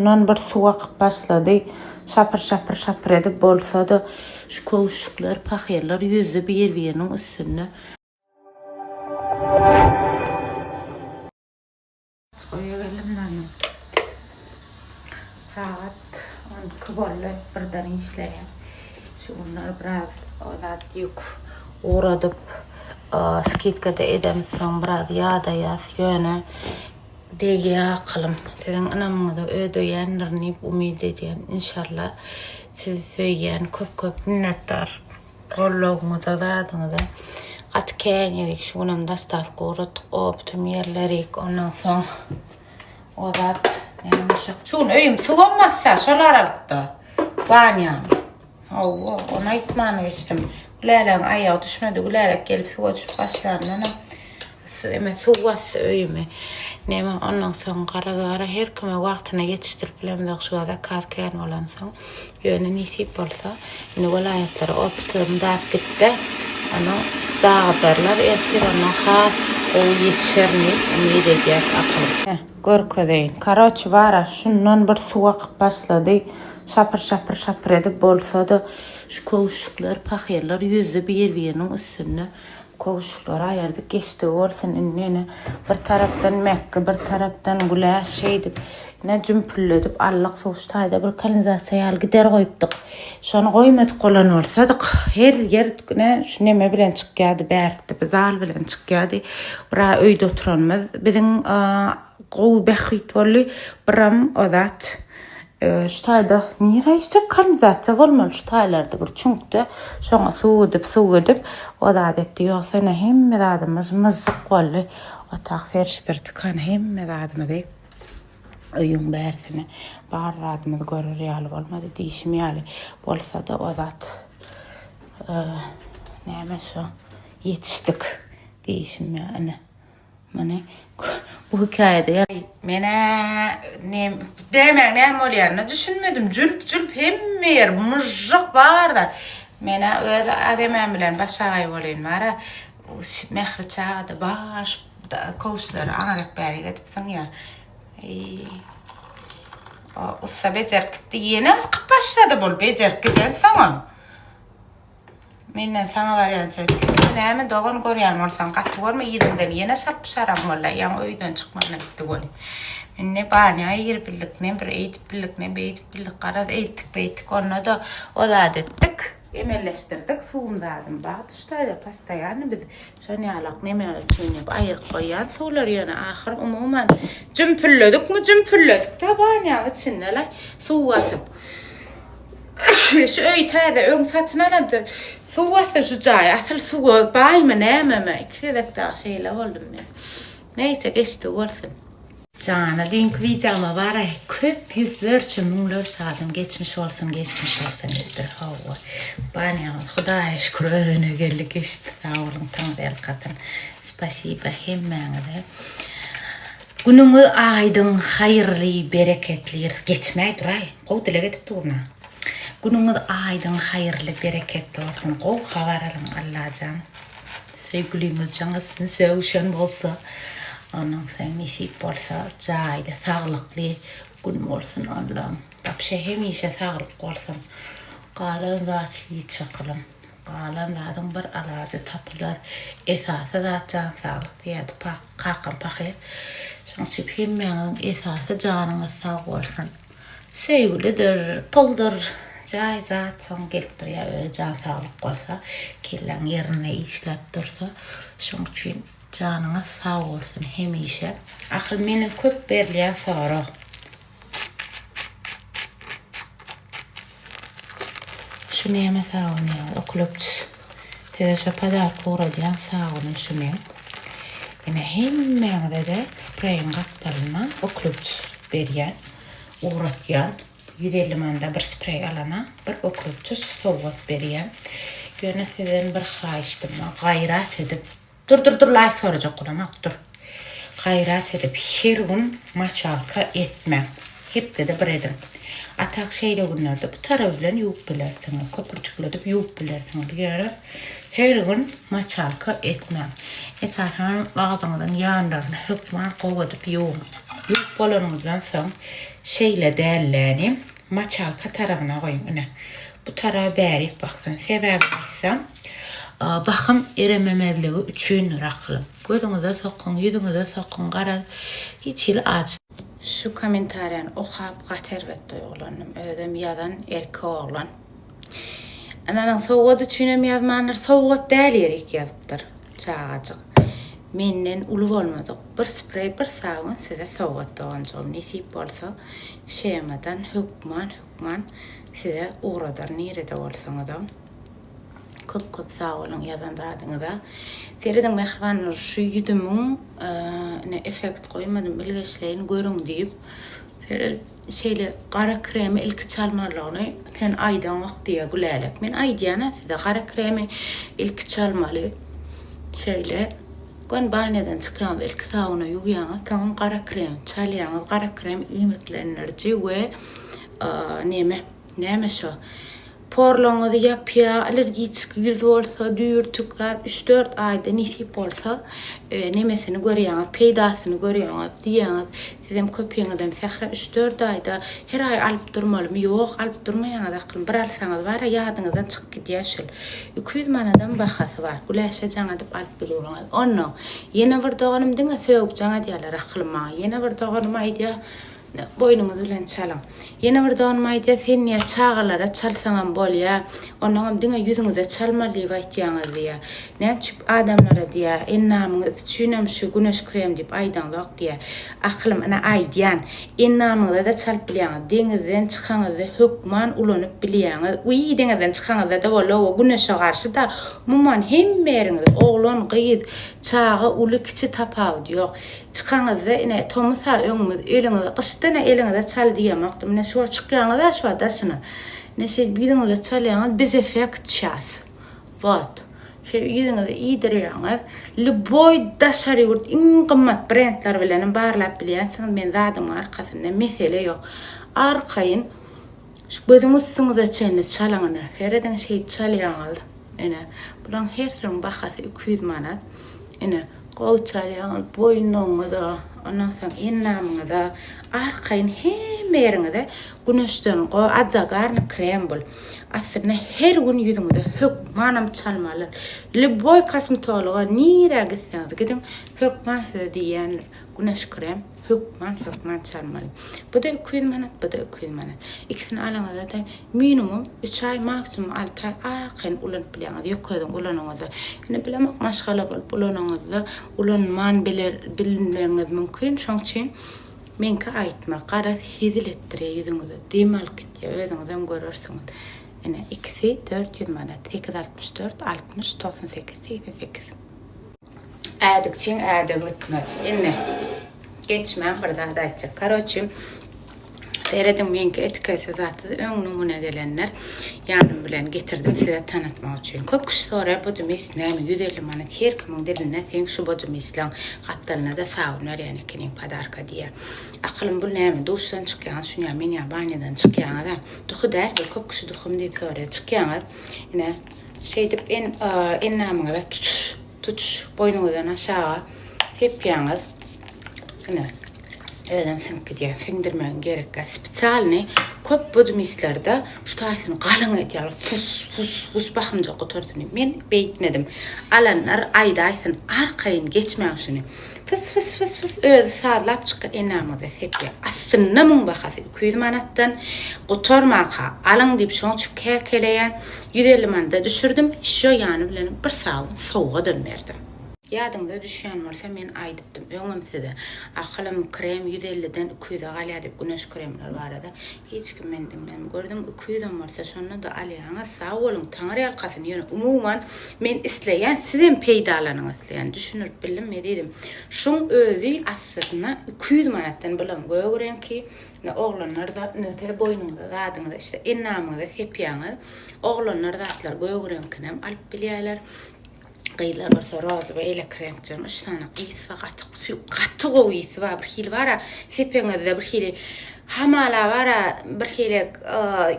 Bundan bir suwak başladı. Şapır edip bolsa da şu koşuklar, pahyerler yüzü bir-birinin üstüne. Koyalım lan. Saat 12 bolle birden işleyen. Şunlar biraz odat yük uğradıp skitkada edemsen biraz yada yaz yöne dege akılım. Sizin anamınıza ödöyenlerini umid ediyen inşallah sizi söyleyen köp minnettar. Kolluğunuza dadınıza kat kenyerik şunam da staff korut optum yerlerik ondan sonra odat neymiş şun öyüm suğamazsa şolar alıpta banyam ona itmanı geçtim güleylem ayağı düşmedi güleylek gelip suğa düşüp başlarına ama suğası öyümü neyme ondan sonra karadağara her kime vaktine yetiştirip bilemde şu da kalkayan olan sonra yönü nisip olsa yine vilayetleri optum dağıt gitti onu dağıtırlar etir ona has o yetişerni umid edecek akıllı görködeyin karoç vara şundan bir suwak başladı şapır edip bolsa da şu koşuklar pahyerler yüzü bir-birinin üstüne koşuklar ayardı geçti olsun innene bir taraftan Mekke bir taraftan güläş şeydip ne cümpülledip Allah soğuştayda bir kanalizasiya gider koyupdyk şonu koymadık olan olsadık her yer ne şu neme bilen çıkýardy bärtdi zal bilen çıkýardy bira öýde oturanmaz bizim gowy behrit bolly biram odat şu tayda nire işte kanalizasiya bolmaly şu taylarda bir çünkde şoňa suw edip odat etdi ýoksa ne hemme adamymyz mızık bolly otak serişdirdik kan hemme adamy öýüň bärsine bar adamymyz görür ýaly bolmady diýişmeýäli bolsa da odat näme şo ýetişdik diýişmeýäli mene bu hikayede mene ne demek ne bolýarny düşünmedim jülp hemme yer mıjjak bar da mene öz adamam bilen başagy bolýan mara mehri çağda baş koşlar anarak bäri getipsiň ýa o becerikdi ýene başlady bol bejerikden saňa menden saňa barýança näme dogan görýän bolsaň gaty görme ýerinden ýene şaram bolla ýa öýden çykmana gitdi gol menne bany aýyr bildik ne bir eýtip bildik ne beýtip bildik garad eýtdik onda da odat etdik emelleşdirdik suwundadım bagdy şutaýda pastaýany biz şonu ýalak neme üçin aýyr goýan suwlar ýöne ahir umumyň jümpülledik da bany içinde suw asyp şu öýtäde öň satyna aldy suwasy şu jaý atyl suw baýmy näme ikidek da şeýle boldum men neyse geçdi bolsun Cana dünkü videoma var köp yüzlerce müňler sadım geçmiş olsun izdir hava bana Hudaýa şükür özüne geldi geçti sağolun taň berkatyn spasiba hemmeňize günüňiz aýdyň haýyrly bereketli geçmäý duray gowy dile getip durna günüňiz aýdyň haýyrly bereketli bolsun gowy habar alyň Allahydan sevgilimiz jaňysyn sevşen bolsa Ondan sen nisip bolsa jaýda saglykly gün bolsun Allah'ım. Tapşa hemişe saglyk bolsun. Galan zat hiç çakılım. Galan zatın bir alacı tapılar. Esası zat can saglyk diýdi. Kakam pahy. Şoňçy hemmeňiň esasy janyňyz sag bolsun. Sevgilidir, puldur. Jaý zat soň gelip durýar, jan saglyk bolsa, kelläň ýerine işläp dursa, şoňçy Canına sağ olsun hemişe. Akıl menin köp berliyen sağra. Şu neyme sağ olun ya. Okulupçuz. Tedeşe padar kura diyen sağ olun şu neyme. Yine hemmeğde de spreyin kaptalına okulupçuz beryen. Uğratyan. 150 manda bir sprey alana. Bir okulupçuz soğuk beryen. Yine sizden bir haýyşdym. Gayrat edip Dur like soracak olamak dur. Gayrat edip her gün maçalka etme. Hep de bir edin. Atak şeyle günlerde bu tarafı bilen yup bilersin. Köpürçükledip yup bilersin. Her gün maçalka etme. Etarhan ağzından yanlarına hükman kovadıp yup. Yok bolonuzdan son şeyle değerlerini maçalka tarafına koyun. Bu tarafa bärik baksan sebäbi aýsam, bakım erememezligi üçin rakılım. Gözüňize sokun, ýüzüňize sokun, gara hiç il aç. Şu komentaryan okap gaterbet doýgulanym. Özüm ýazan erki oglan. Ananyň sowgat üçinem ýazmanlar sowgat däl erik ýazypdyr. Çağaçyk. Menden uly bolmadyk. Bir sprey, bir sabun size sowgat doganjygym nesip bolsa, şemadan hükman size uğradar nirede bolsaňyzam. Köp sağ olun ýazan zadyňyza. Sereden mehribanlar şu ýüdümüň ne effekt goýmadym bilgeçleýin görüň diýip şeýle gara kremi ilki çalmalygyny sen aýdan wagtya gülälek. Men aýdýana size gara kremi ilki çalmaly. Şeýle Gon banyadan çıkan ilk sauna ýuýaňyz, kan gara krem çalýaňyz, gara krem ümitlenirji we näme şo? Porlaňyzy ýapýa, alergik ýüz bolsa, düýürtükler 3-4 aýda nesip bolsa, nemesini görýäňiz, peýdasyny görýäňiz, diýäňiz, sizem köpeğiňizden sähre 3-4 aýda her aý alyp durmalymy? Ýok, alyp durmaýaňyz akylym. Bir alsaňyz bara ýadyňyzdan çykyp gidýär. 200 manadan bahasy bar. Uläşe jaňa diýip alyp bilýärler. Onu ýene bir doganym diňe söýüp jaňa diýerler akylym. Ýene bir doganym aýdýar boynuňyzy bilen çalyň. Ýene bir doganym aýdýar sen niýe çağalara çalsaňam bolýar. Onuň diňe ýüzüňize çalmaly diýip aýtýaňyz diýär. Näçip adamlara diýär, ennamyňyz üçinem şu güneş krem diýip aýdan zok diýär. Akylym ana aýdýan, ennamyňyza da çalyp bilýäňiz. Deňizden çykaňyzda hökman ulanyp bilýäňiz. Uý deňizden çykaňyzda da bola o güneşe garşy da mumman hemmeriňiz oglan, gyýyt, çağı, uly kiçi tapagy ýok. Çykaňyzda ine tomusa öňüňiz, eliňize qışdana eliňize çal diýemokdy. Mine şu çykýaňyzda şu adasyna. Neşe bidiňize çalýaňyz biz effekt ças. Wat. Şu ýüzüňize iýdirýäňiz. Liboy daşary ýurt iň gymmat brendler bilen barlap bilýänsiňiz. Men zadyň arkasynda mesele ýok. Arkaýyn şu gözüňiz üstüňize çenli çalaňyny hereden şey çalýaňyz. Ene bulan her türlü bahasy 200 manat. Ene Qoçalyan boynuňyza, ondan soň ennamyňyza, arkaýyn hemmeriňize güneşden go ajagarny krem bol. Aslında her gün ýüzüňize hökmanam çalmaly. Liboy kosmetologa nire gitseňiz gidin hökman size diýen güneş krem hökman çalmaly. Bu da 200 manat, bu da 200 manat. İkisini alaňyzda minimum 3 ay, maksimum 6 ay arkaýyn ulanyp bilýäňiz. Ýokdan ulanyňyzda. Ine bilemek maşgala bolup ulanyňyzda ulanman bilmeňiz mümkin. Şoň üçin menki aýtmak, gara hizil etdirýär ýüzüňize. Demal gitýär, özüňizem görürsiňiz. Ine 400 manat, 864, 60, 98, 88. Ädikçiň ädik bitmez. Ine geçmän bir daha da aýtjak. Karoçym, seredim menki etikası zaty öň numune gelenler ýanym bilen getirdim size tanıtmak üçin. Köp kişi sorar bu jümis näme 150 manat her kimiň diline sen şu bu jümisleň gapdalyna da sabun berýän ekeniň padarka diýär. Akylym bu näme duşdan çykýan şuňa men ýabanyadan çykýan da duhudar bir köp kişi duhum diýip sorar çykýan. Ine şey diýip ennamyňyza tutuş boynuňyzdan aşağı sepýäňiz. Ine özüm sınık diye findirmen gerek. Spesialni köp bu jümislerde şu taýsyny galyň edýär. Fus bakymja goturdyny. Men beýtmedim. Alanlar aýdaýsyn arkaýyn geçmäňşini. Fıs özü sadlap çykyp ennamyňyza sepýär. Aslynda muň bahasy 200 manatdan goturmaka alaň diýip şoňçup keleýän 150 manata düşürdim. Şo ýany bilen bir sabun sowga dönmerdim. Ýadyňda düşýän bolsa men aýdypdym öňüm size. Akylym krem 150-den 200-e galýar diýip güneş kremler barada. Hiç kim menden gördüm 200-den bolsa şonu da alýaňyz sag bolun. Taňry ýalkasyny ýöne umumyň men isleýän sizem peýdalanyňyz isleýän düşünüp bildim me diýdim. Şoň özü aslynda 200 manatdan bilen göýürenki ne oglanlar da ne ter boynuňda zadyňyza işte ennamyňyza sepýäňiz. Oglanlar zatlar göýürenkinem alyp bilýärler. Qıylar varsa razı ve ele krenkçen 3 tane qıyısı va qatıq o iyisi va bir hili vara sepeňizde bir hili hamala vara bir hili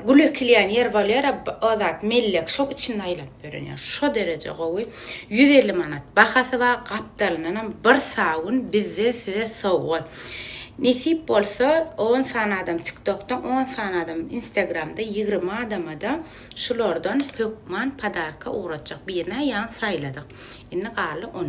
gülekilýän yer bolýar o zat mellek şo içinde aýlap berenýär. Şo derece gowy 150 manat bahasy va gapdalynyň bir sabun bizde size sowgat. Nesip bolsa 10 san adam TikTok'tan, 10 san adam Instagram'da, 20 adama da şulardan hökman padarka uğratacak birine yan sayladık. Inni galy 10.